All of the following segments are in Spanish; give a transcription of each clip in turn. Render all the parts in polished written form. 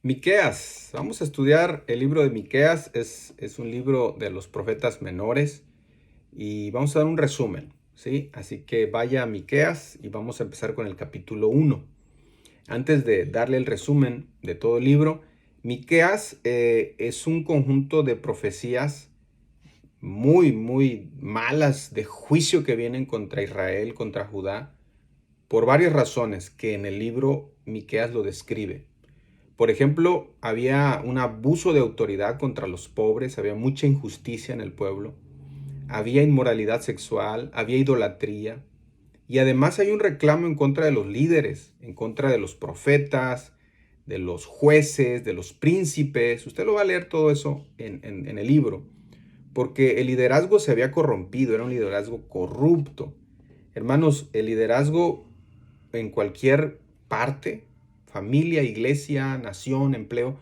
Miqueas, vamos a estudiar el libro de Miqueas, es un libro de los profetas menores y vamos a dar un resumen, ¿sí? Así que vaya a Miqueas y vamos a empezar con el capítulo 1. Antes de darle el resumen de todo el libro, Miqueas es un conjunto de profecías muy malas de juicio que vienen contra Israel, contra Judá, por varias razones que en el libro Miqueas lo describe. Por ejemplo, había un abuso de autoridad contra los pobres, había mucha injusticia en el pueblo, había inmoralidad sexual, había idolatría, y además hay un reclamo en contra de los líderes, en contra de los profetas, de los jueces, de los príncipes. Usted lo va a leer todo eso en el libro, porque el liderazgo se había corrompido, era un liderazgo corrupto. Hermanos, el liderazgo en cualquier parte, familia, iglesia, nación, empleo,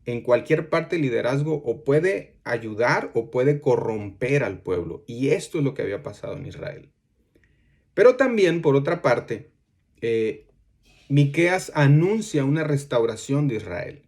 en cualquier parte el liderazgo o puede ayudar o puede corromper al pueblo. Y esto es lo que había pasado en Israel. Pero también, por otra parte, Miqueas anuncia una restauración de Israel,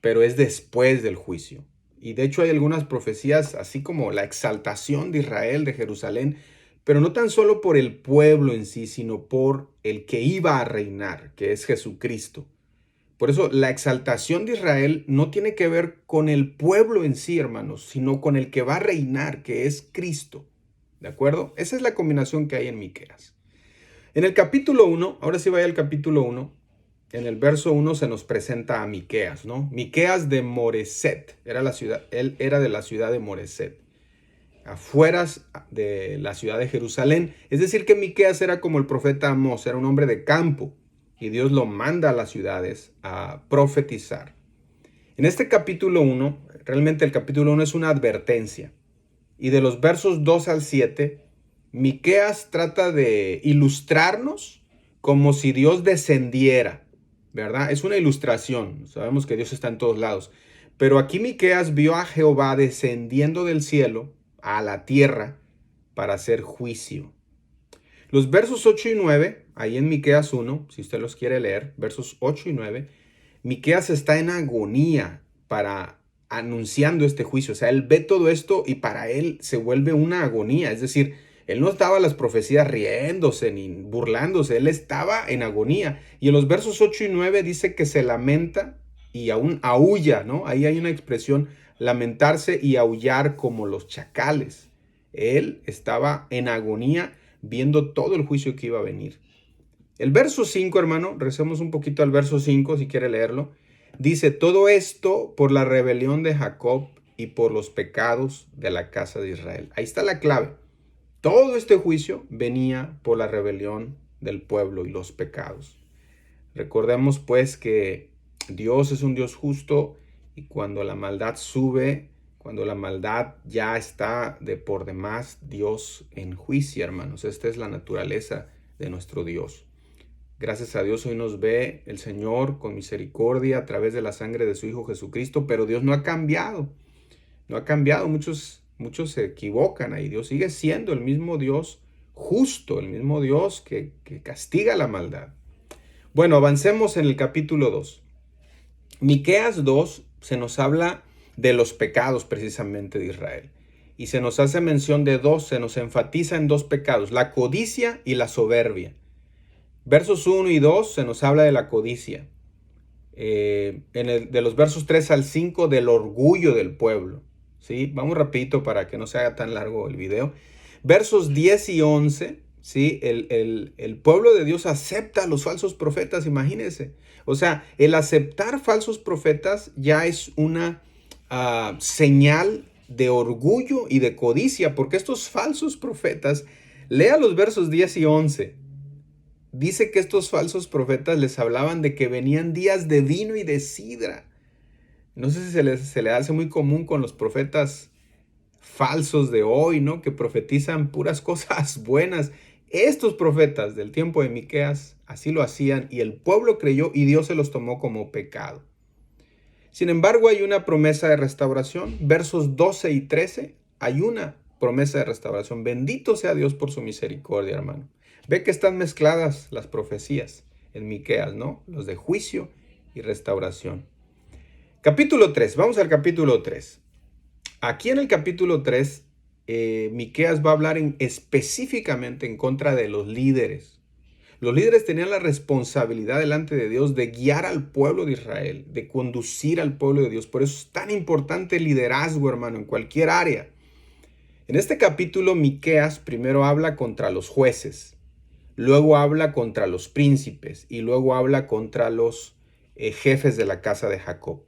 pero es después del juicio. Y de hecho hay algunas profecías, así como la exaltación de Israel, de Jerusalén, pero no tan solo por el pueblo en sí, sino por el que iba a reinar, que es Jesucristo. Por eso la exaltación de Israel no tiene que ver con el pueblo en sí, hermanos, sino con el que va a reinar, que es Cristo. ¿De acuerdo? Esa es la combinación que hay en Miqueas. En el capítulo 1, ahora sí vaya al capítulo 1, en el verso 1 se nos presenta a Miqueas, ¿no? Miqueas de Moreset, era la ciudad, él era de la ciudad de Moreset, afueras de la ciudad de Jerusalén. Es decir, que Miqueas era como el profeta Amós, era un hombre de campo, y Dios lo manda a las ciudades a profetizar. En este capítulo 1, realmente el capítulo 1 es una advertencia, y de los versos 2 al 7, Miqueas trata de ilustrarnos como si Dios descendiera, ¿verdad? Es una ilustración, sabemos que Dios está en todos lados, pero aquí Miqueas vio a Jehová descendiendo del cielo a la tierra para hacer juicio. Los versos 8 y 9, ahí en Miqueas 1, si usted los quiere leer, versos 8 y 9, Miqueas está en agonía para anunciando este juicio. O sea, él ve todo esto y para él se vuelve una agonía. Es decir, él no estaba las profecías riéndose ni burlándose, él estaba en agonía. Y en los versos 8 y 9 dice que se lamenta y aún aúlla, ¿no? Ahí hay una expresión, lamentarse y aullar como los chacales. Él estaba en agonía viendo todo el juicio que iba a venir. El verso 5, hermano, recemos un poquito al verso 5 si quiere leerlo. Dice, todo esto por la rebelión de Jacob y por los pecados de la casa de Israel. Ahí está la clave. Todo este juicio venía por la rebelión del pueblo y los pecados. Recordemos pues que Dios es un Dios justo y cuando la maldad sube, cuando la maldad ya está de por demás, Dios enjuicia, hermanos. Esta es la naturaleza de nuestro Dios. Gracias a Dios hoy nos ve el Señor con misericordia a través de la sangre de su Hijo Jesucristo, pero Dios no ha cambiado. No ha cambiado. Muchos se equivocan ahí. Dios sigue siendo el mismo Dios justo, el mismo Dios que castiga la maldad. Bueno, avancemos en el capítulo 2. Miqueas 2 se nos habla de los pecados precisamente de Israel. Y se nos hace mención de dos, se nos enfatiza en dos pecados, la codicia y la soberbia. Versos 1 y 2 se nos habla de la codicia. De los versos 3 al 5 del orgullo del pueblo. ¿Sí? Vamos rapidito para que no se haga tan largo el video. Versos 10 y 11, ¿sí? El pueblo de Dios acepta a los falsos profetas, imagínense. O sea, el aceptar falsos profetas ya es una señal de orgullo y de codicia, porque estos falsos profetas, lea los versos 10 y 11. Dice que estos falsos profetas les hablaban de que venían días de vino y de sidra. No sé si se le hace muy común con los profetas falsos de hoy, ¿no? Que profetizan puras cosas buenas. Estos profetas del tiempo de Miqueas así lo hacían y el pueblo creyó y Dios se los tomó como pecado. Sin embargo, hay una promesa de restauración. Versos 12 y 13, hay una promesa de restauración. Bendito sea Dios por su misericordia, hermano. Ve que están mezcladas las profecías en Miqueas, ¿no? Los de juicio y restauración. Capítulo 3, vamos al capítulo 3. Aquí en el capítulo 3, Miqueas va a hablar específicamente en contra de los líderes. Los líderes tenían la responsabilidad delante de Dios de guiar al pueblo de Israel, de conducir al pueblo de Dios. Por eso es tan importante el liderazgo, hermano, en cualquier área. En este capítulo, Miqueas primero habla contra los jueces, luego habla contra los príncipes y luego habla contra los jefes de la casa de Jacob.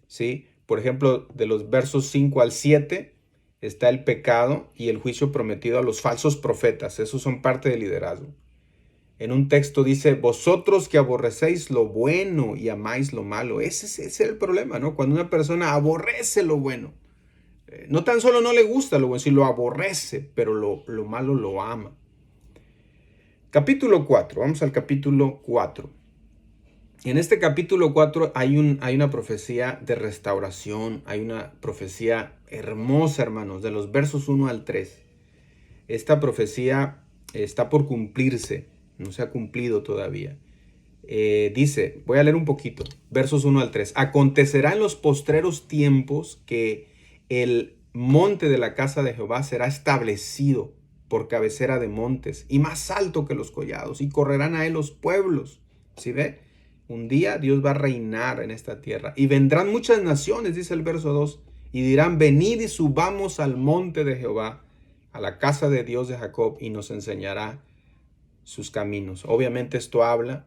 ¿Sí? Por ejemplo, de los versos 5 al 7 está el pecado y el juicio prometido a los falsos profetas. Esos son parte del liderazgo. En un texto dice, vosotros que aborrecéis lo bueno y amáis lo malo. Ese es el problema, ¿no? Cuando una persona aborrece lo bueno. No tan solo no le gusta lo bueno, sino lo aborrece, pero lo malo lo ama. Capítulo 4, vamos al capítulo 4. En este capítulo 4 hay una profecía de restauración, hay una profecía hermosa, hermanos, de los versos 1 al 3. Esta profecía está por cumplirse, no se ha cumplido todavía. Dice, voy a leer un poquito, versos 1 al 3. Acontecerá en los postreros tiempos que el monte de la casa de Jehová será establecido por cabecera de montes y más alto que los collados, y correrán a él los pueblos. ¿Sí ve? Un día Dios va a reinar en esta tierra y vendrán muchas naciones, dice el verso 2, y dirán, venid y subamos al monte de Jehová, a la casa de Dios de Jacob, y nos enseñará sus caminos. Obviamente esto habla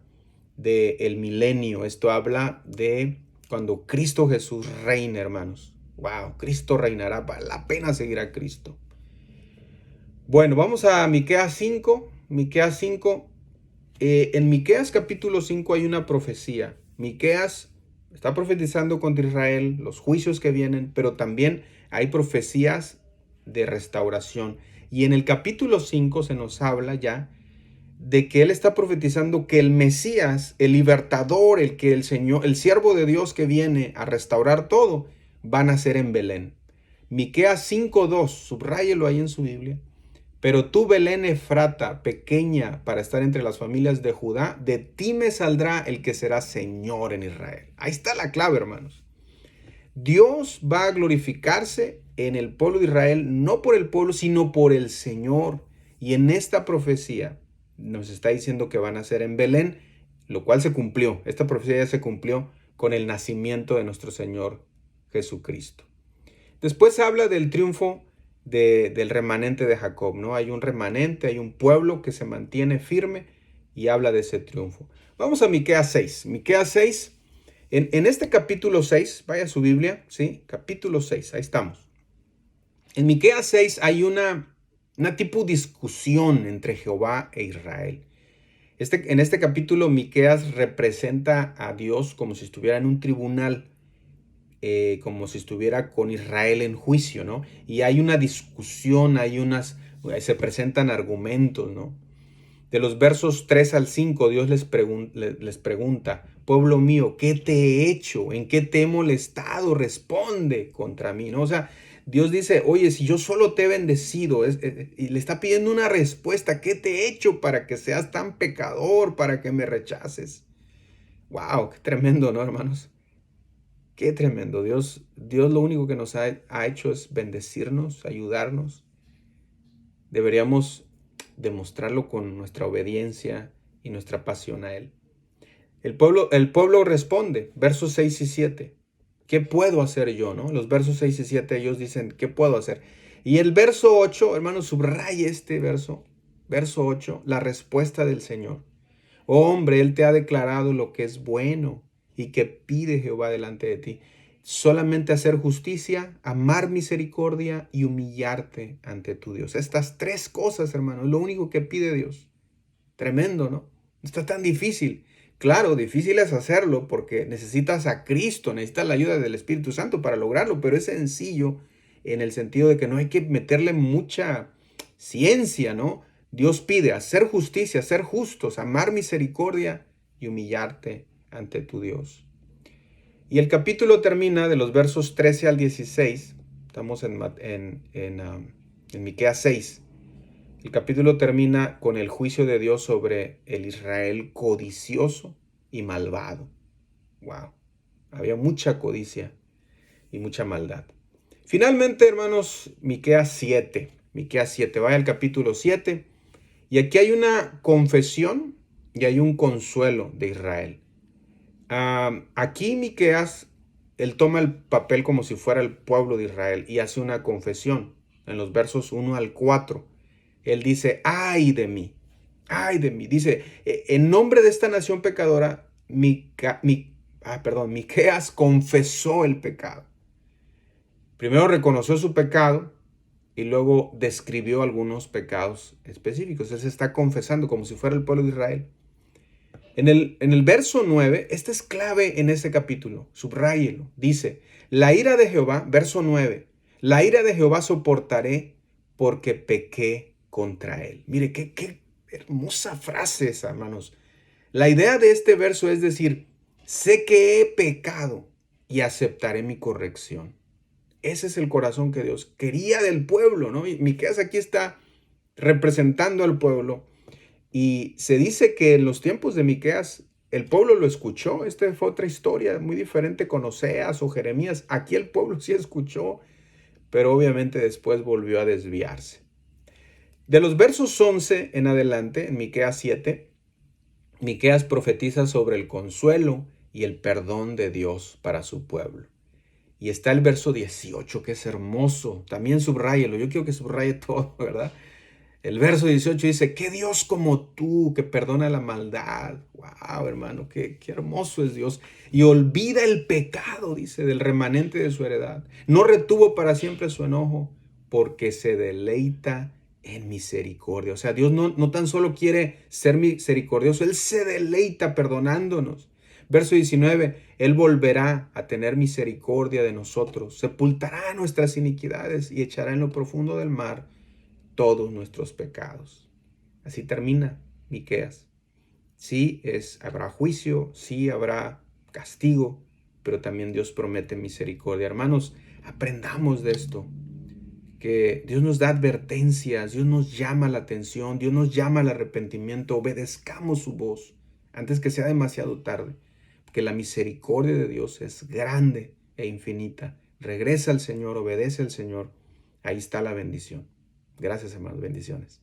del milenio, esto habla de cuando Cristo Jesús reine, hermanos. Wow, Cristo reinará, vale la pena seguir a Cristo. Bueno, vamos a Miqueas 5. Miqueas 5. En Miqueas capítulo 5 hay una profecía. Miqueas está profetizando contra Israel, los juicios que vienen, pero también hay profecías de restauración. Y en el capítulo 5 se nos habla ya de que él está profetizando que el Mesías, el libertador, el Señor, el siervo de Dios que viene a restaurar todo, va a nacer en Belén. Miqueas 5:2, subráyelo ahí en su Biblia. Pero tú, Belén Efrata, pequeña para estar entre las familias de Judá, de ti me saldrá el que será Señor en Israel. Ahí está la clave, hermanos. Dios va a glorificarse en el pueblo de Israel, no por el pueblo, sino por el Señor. Y en esta profecía nos está diciendo que van a ser en Belén, lo cual se cumplió. Esta profecía ya se cumplió con el nacimiento de nuestro Señor Jesucristo. Después se habla del triunfo del remanente de Jacob, ¿no? Hay un remanente, hay un pueblo que se mantiene firme y habla de ese triunfo. Vamos a Miqueas 6. Miqueas 6, en este capítulo 6, vaya a su Biblia, ¿sí? Capítulo 6, ahí estamos. En Miqueas 6 hay una tipo discusión entre Jehová e Israel. En este capítulo Miqueas representa a Dios como si estuviera en un tribunal, como si estuviera con Israel en juicio, ¿no? Y hay una discusión, se presentan argumentos, ¿no? De los versos 3 al 5, Dios les pregunta, pueblo mío, ¿qué te he hecho? ¿En qué te he molestado? Responde contra mí, ¿no? O sea, Dios dice, oye, si yo solo te he bendecido, y le está pidiendo una respuesta, ¿qué te he hecho para que seas tan pecador, para que me rechaces? Wow, qué tremendo, ¿no, hermanos? Qué tremendo. Dios lo único que nos ha hecho es bendecirnos, ayudarnos. Deberíamos demostrarlo con nuestra obediencia y nuestra pasión a Él. El pueblo responde, versos 6 y 7. ¿Qué puedo hacer yo? ¿No? Los versos 6 y 7 ellos dicen, ¿qué puedo hacer? Y el verso 8, hermanos, subraye este verso. Verso 8, la respuesta del Señor. Oh, hombre, Él te ha declarado lo que es bueno y que pide Jehová delante de ti. Solamente hacer justicia, amar misericordia y humillarte ante tu Dios. Estas tres cosas, hermano, es lo único que pide Dios. Tremendo, ¿no? No está tan difícil. Claro, difícil es hacerlo porque necesitas a Cristo, necesitas la ayuda del Espíritu Santo para lograrlo, pero es sencillo en el sentido de que no hay que meterle mucha ciencia, ¿no? Dios pide hacer justicia, ser justos, amar misericordia y humillarte ante tu Dios. Y el capítulo termina de los versos 13 al 16. Estamos en Miqueas 6. El capítulo termina con el juicio de Dios sobre el Israel codicioso y malvado. Wow. Había mucha codicia y mucha maldad. Finalmente, hermanos, Miqueas 7. Miqueas 7. Vaya al capítulo 7. Y aquí hay una confesión y hay un consuelo de Israel. Aquí Miqueas, él toma el papel como si fuera el pueblo de Israel y hace una confesión en los versos 1 al 4. Él dice, ay de mí, ay de mí. Dice, en nombre de esta nación pecadora, Miqueas confesó el pecado. Primero reconoció su pecado y luego describió algunos pecados específicos. Él se está confesando como si fuera el pueblo de Israel. En el verso 9, este es clave en ese capítulo, subráyelo. Dice, la ira de Jehová, verso 9, la ira de Jehová soportaré porque pequé contra él. Mire, qué hermosa frase esa, hermanos. La idea de este verso es decir, sé que he pecado y aceptaré mi corrección. Ese es el corazón que Dios quería del pueblo, ¿no? Y Miqueas aquí está representando al pueblo. Y se dice que en los tiempos de Miqueas el pueblo lo escuchó. Esta fue otra historia muy diferente con Oseas o Jeremías. Aquí el pueblo sí escuchó, pero obviamente después volvió a desviarse. De los versos 11 en adelante, en Miqueas 7, Miqueas profetiza sobre el consuelo y el perdón de Dios para su pueblo. Y está el verso 18, que es hermoso. También subráyelo. Yo quiero que subraye todo, ¿verdad? El verso 18 dice, ¿qué Dios como tú que perdona la maldad? Wow, hermano, qué hermoso es Dios. Y olvida el pecado, dice, del remanente de su heredad. No retuvo para siempre su enojo, porque se deleita en misericordia. O sea, Dios no tan solo quiere ser misericordioso, Él se deleita perdonándonos. Verso 19, Él volverá a tener misericordia de nosotros, sepultará nuestras iniquidades y echará en lo profundo del mar todos nuestros pecados. Así termina Miqueas. Sí, habrá juicio, sí habrá castigo, pero también Dios promete misericordia. Hermanos, aprendamos de esto, que Dios nos da advertencias, Dios nos llama la atención, Dios nos llama al arrepentimiento, obedezcamos su voz antes que sea demasiado tarde, porque la misericordia de Dios es grande e infinita. Regresa al Señor, obedece al Señor, ahí está la bendición. Gracias, hermanos, bendiciones.